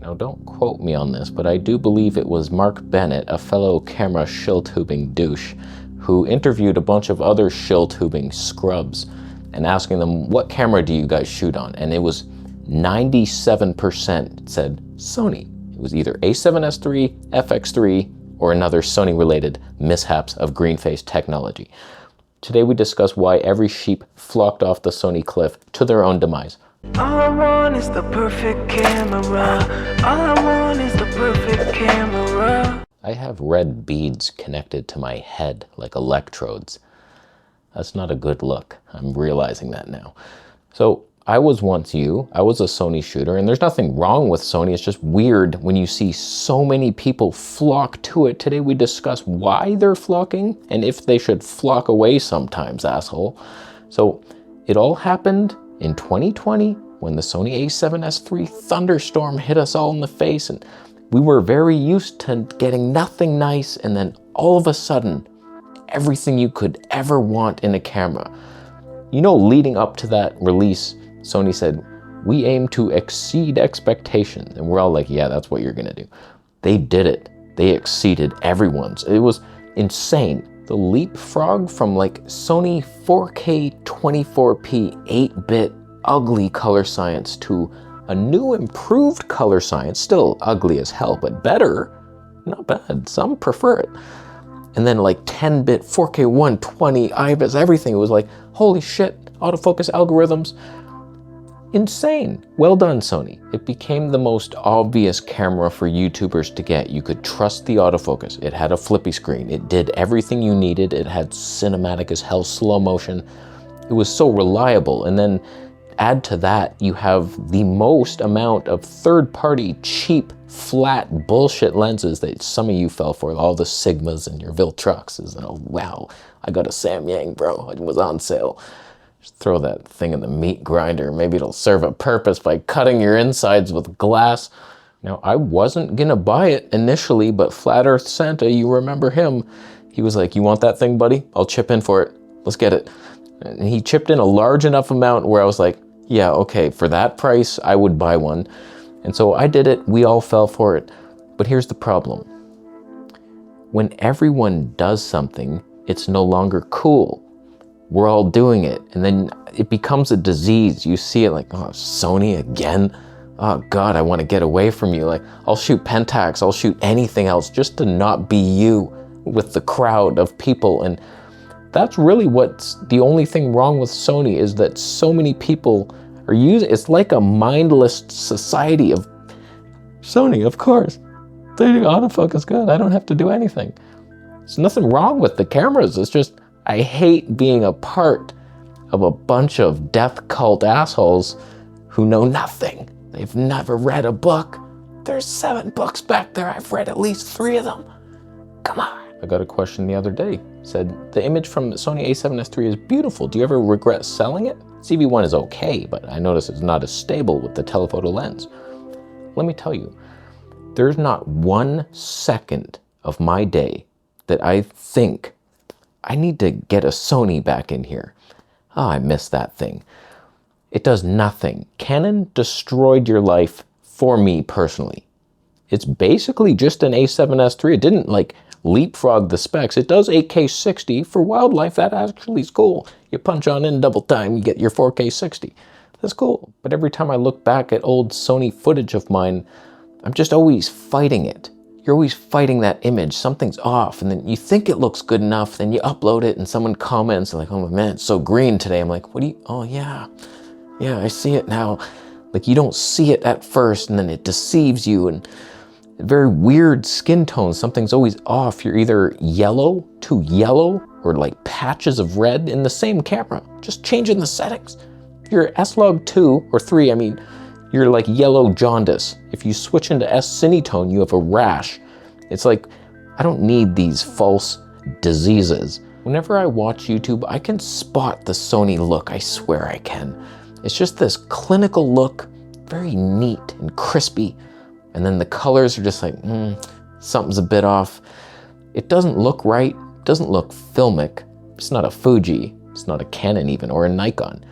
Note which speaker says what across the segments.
Speaker 1: Now don't quote me on this, but I do believe it was Mark Bennett, a fellow camera shill-tubing douche, who interviewed a bunch of other shill-tubing scrubs and asking them, what camera do you guys shoot on? And it was 97% said Sony. It was either A7S III, FX3, or another Sony-related mishaps of green-face technology. Today we discuss why every sheep flocked off the Sony cliff to their own demise.
Speaker 2: All I want is the perfect camera. All I want is the perfect camera.
Speaker 1: I have red beads connected to my head like electrodes. That's not a good look. I'm realizing that now. So I was once you. I was a Sony shooter, and there's nothing wrong with Sony. It's just weird when you see so many people flock to it. Today we discuss why they're flocking and if they should flock away sometimes, asshole. So it all happened in 2020 when the Sony a7S III thunderstorm hit us all in the face, and we were very used to getting nothing nice, and then all of a sudden, everything you could ever want in a camera. You know, leading up to that release, Sony said, we aim to exceed expectations. And we're all like, yeah, that's what you're gonna do. They did it. They exceeded everyone's. It was insane. The leapfrog from like Sony 4K 24p 8-bit ugly color science to a new improved color science, still ugly as hell, but better, not bad, some prefer it. And then like 10-bit 4K 120 IBIS, everything. It was like, holy shit, autofocus algorithms. Insane. Well done, Sony. It became the most obvious camera for YouTubers to get. You could trust the autofocus. It had a flippy screen. It did everything you needed. It had cinematic as hell slow motion. It was so reliable. And then add to that, you have the most amount of third-party, cheap, flat bullshit lenses that some of you fell for, all the Sigmas and your Viltruxes. And oh, wow, I got a Samyang, bro. It was on sale. Just throw that thing in the meat grinder. Maybe it'll serve a purpose by cutting your insides with glass. Now, I wasn't gonna buy it initially, but Flat Earth Santa, you remember him, he was like, you want that thing, buddy? I'll chip in for it. Let's get it. And he chipped in a large enough amount where I was like, yeah, okay, for that price, I would buy one. And so I did it. We all fell for it. But here's the problem. When everyone does something, it's no longer cool. We're all doing it. And then it becomes a disease. You see it like, oh, Sony again? Oh God, I want to get away from you. Like, I'll shoot Pentax, I'll shoot anything else just to not be you with the crowd of people. And that's really what's the only thing wrong with Sony, is that so many people are using, it's like a mindless society of Sony, of course. They do autofocus good, I don't have to do anything. There's nothing wrong with the cameras, it's just, I hate being a part of a bunch of death cult assholes who know nothing. They've never read a book. There's 7 books back there, I've read at least 3 of them. Come on. I got a question the other day. Said, the image from Sony a7S III is beautiful. Do you ever regret selling it? CV1 is okay, but I notice it's not as stable with the telephoto lens. Let me tell you, there's not 1 second of my day that I think, I need to get a Sony back in here. Oh, I miss that thing. It does nothing. Canon destroyed your life for me personally. It's basically just an a7S III. It didn't like leapfrog the specs. It does 8K 60 for wildlife. That actually is cool. You punch on in double time, you get your 4K 60. That's cool. But every time I look back at old Sony footage of mine, I'm just always fighting it. You're always fighting that image. Something's off, and then you think it looks good enough, then you upload it and someone comments like, oh man, it's so green today. I'm like, what do you, oh yeah, I see it now. Like, you don't see it at first, and then it deceives you, and very weird skin tones. Something's always off. You're either yellow, too yellow, or like patches of red in the same camera. Just changing the settings. If you're S-Log 2 or 3, I mean, you're like yellow jaundice. If you switch into S-Cinetone, you have a rash. It's like, I don't need these false diseases. Whenever I watch YouTube, I can spot the Sony look. I swear I can. It's just this clinical look, very neat and crispy. And then the colors are just like, something's a bit off. It doesn't look right. It doesn't look filmic. It's not a Fuji. It's not a Canon even, or a Nikon.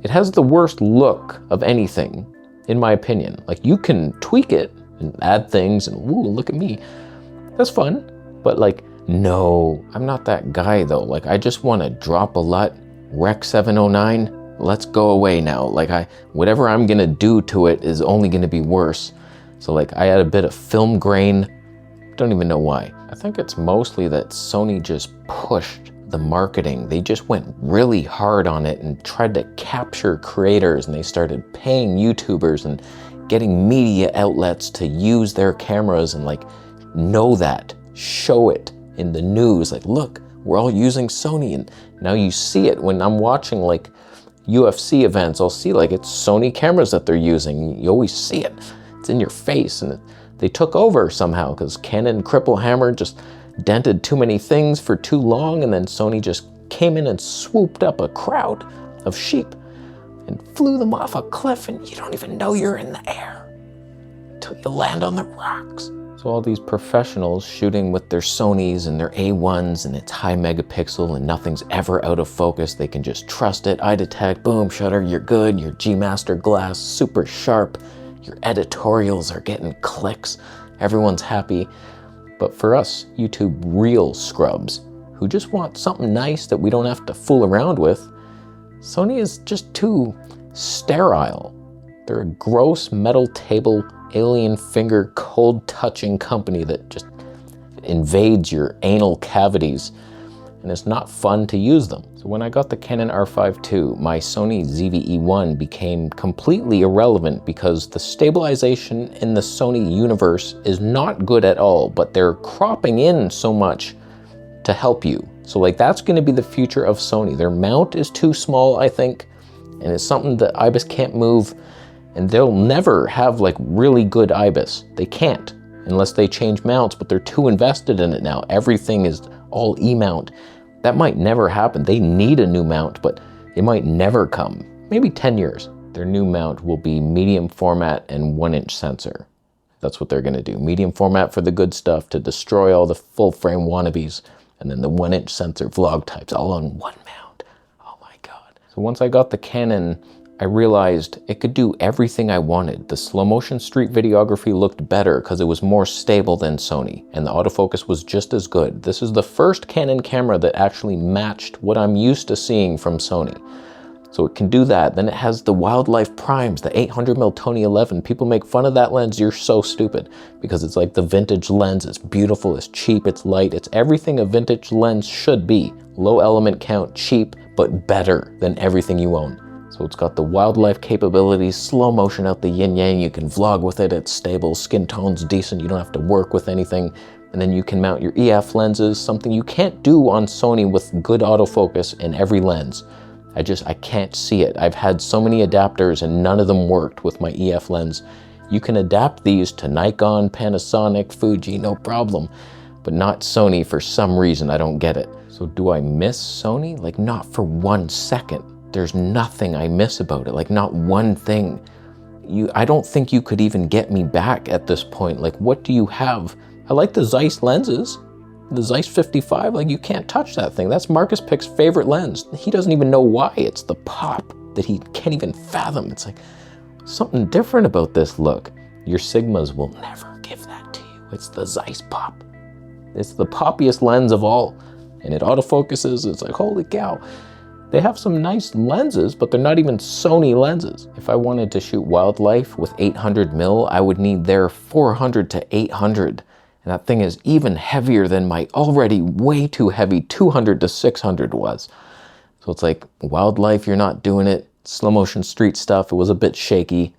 Speaker 1: It has the worst look of anything, in my opinion. Like, you can tweak it and add things and ooh, look at me. That's fun. But like, no, I'm not that guy though. Like, I just want to drop a LUT, Rec 709, let's go away now. Like, whatever I'm gonna do to it is only gonna be worse. So like, I had a bit of film grain. Don't even know why. I think it's mostly that Sony just pushed the marketing. They just went really hard on it and tried to capture creators, and they started paying YouTubers and getting media outlets to use their cameras and like know that, show it in the news. Like, look, we're all using Sony. And now you see it when I'm watching like UFC events. I'll see like it's Sony cameras that they're using. You always see it. It's in your face. And they took over somehow because Canon Cripple Hammer just dented too many things for too long, and then Sony just came in and swooped up a crowd of sheep and flew them off a cliff, and you don't even know you're in the air until you land on the rocks. So all these professionals shooting with their Sonys and their A1s, and it's high megapixel and nothing's ever out of focus. They can just trust it. Eye detect, boom, shutter, you're good. Your G Master glass, super sharp. Your editorials are getting clicks. Everyone's happy. But for us, YouTube real scrubs who just want something nice that we don't have to fool around with, Sony is just too sterile. They're a gross metal table, alien finger, cold touching company that just invades your anal cavities, and it's not fun to use them. So when I got the Canon R5 II, my Sony ZV-E1 became completely irrelevant because the stabilization in the Sony universe is not good at all, but they're cropping in so much to help you. So like, that's gonna be the future of Sony. Their mount is too small, I think, and it's something that IBIS can't move, and they'll never have like really good IBIS. They can't, unless they change mounts, but they're too invested in it now. Everything is all E-mount. That might never happen. They need a new mount, but it might never come. Maybe 10 years. Their new mount will be medium format and 1-inch sensor. That's what they're gonna do. Medium format for the good stuff to destroy all the full frame wannabes, and then the 1-inch sensor vlog types all on one mount. Oh my God. So once I got the Canon, I realized it could do everything I wanted. The slow motion street videography looked better because it was more stable than Sony, and the autofocus was just as good. This is the first Canon camera that actually matched what I'm used to seeing from Sony. So it can do that. Then it has the wildlife primes, the 800mm Tony 11. People make fun of that lens. You're so stupid, because it's like the vintage lens. It's beautiful, it's cheap, it's light. It's everything a vintage lens should be. Low element count, cheap, but better than everything you own. So it's got the wildlife capabilities, slow motion out the yin yang. You can vlog with it, it's stable, skin tone's decent, you don't have to work with anything. And then you can mount your EF lenses, something you can't do on Sony with good autofocus in every lens. I can't see it. I've had so many adapters and none of them worked with my EF lens. You can adapt these to Nikon, Panasonic, Fuji, no problem, but not Sony for some reason. I don't get it. So do I miss Sony? Like, not for 1 second. There's nothing I miss about it, like not one thing. I don't think you could even get me back at this point. Like, what do you have? I like the Zeiss lenses, the Zeiss 55, like you can't touch that thing. That's Marcus Pick's favorite lens. He doesn't even know why. It's the pop that he can't even fathom. It's like something different about this look. Your Sigmas will never give that to you. It's the Zeiss pop. It's the poppiest lens of all. And it autofocuses, it's like, holy cow. They have some nice lenses, but they're not even Sony lenses. If I wanted to shoot wildlife with 800mm, I would need their 400 to 800. And that thing is even heavier than my already way too heavy 200 to 600 was. So it's like, wildlife, you're not doing it. Slow motion street stuff, it was a bit shaky.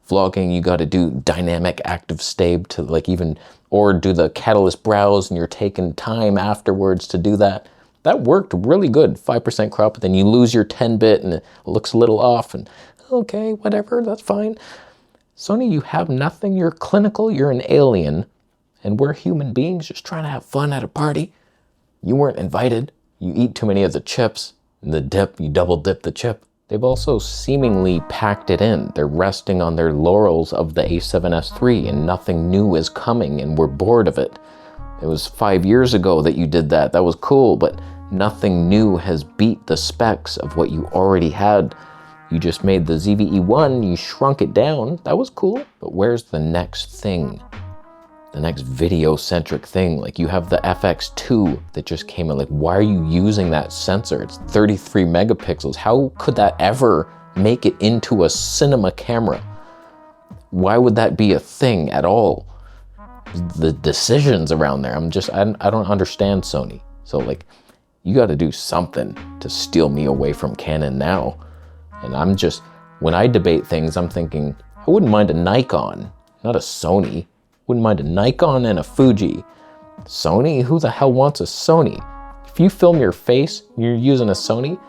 Speaker 1: Vlogging, you gotta do dynamic active stab to like even, or do the catalyst browse and you're taking time afterwards to do that. That worked really good, 5% crop, but then you lose your 10-bit and it looks a little off and okay, whatever, that's fine. Sony, you have nothing, you're clinical, you're an alien, and we're human beings just trying to have fun at a party. You weren't invited, you eat too many of the chips, and the dip, you double dip the chip. They've also seemingly packed it in. They're resting on their laurels of the A7S III and nothing new is coming and we're bored of it. It was 5 years ago that you did that. That was cool, but nothing new has beat the specs of what you already had. You just made the ZVE1, you shrunk it down. That was cool, but where's the next thing? The next video-centric thing? Like you have the FX2 that just came in. Like, why are you using that sensor? It's 33 megapixels. How could that ever make it into a cinema camera? Why would that be a thing at all? The decisions around there, I don't understand Sony. So like, you got to do something to steal me away from Canon now. And when I debate things, I'm thinking, I wouldn't mind a Nikon, not a Sony. Wouldn't mind a Nikon and a Fuji. Sony? Who the hell wants a Sony? If you film your face, you're using a Sony,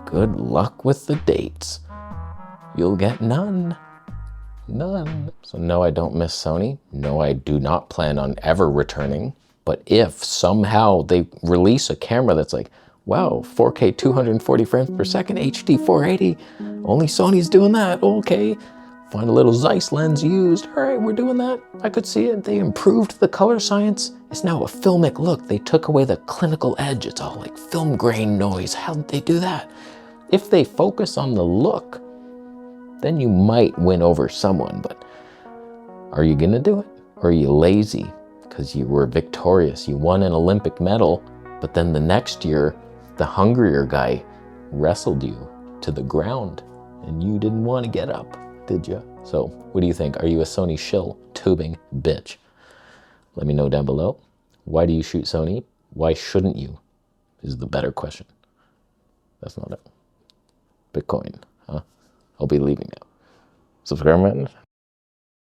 Speaker 1: good luck with the dates. You'll get none. None. So no, I don't miss Sony. No, I do not plan on ever returning. But if somehow they release a camera that's like, wow, 4K 240 frames per second, HD 480, only Sony's doing that, okay. Find a little Zeiss lens used, all right, we're doing that. I could see it. They improved the color science. It's now a filmic look. They took away the clinical edge. It's all like film grain noise. How did they do that? If they focus on the look, then you might win over someone, but are you gonna do it? Or are you lazy because you were victorious? You won an Olympic medal, but then the next year, the hungrier guy wrestled you to the ground and you didn't want to get up, did you? So what do you think? Are you a Sony shill, tubing bitch? Let me know down below. Why do you shoot Sony? Why shouldn't you? Is the better question. That's not it. Bitcoin, huh? I'll be leaving now. Subscribe button.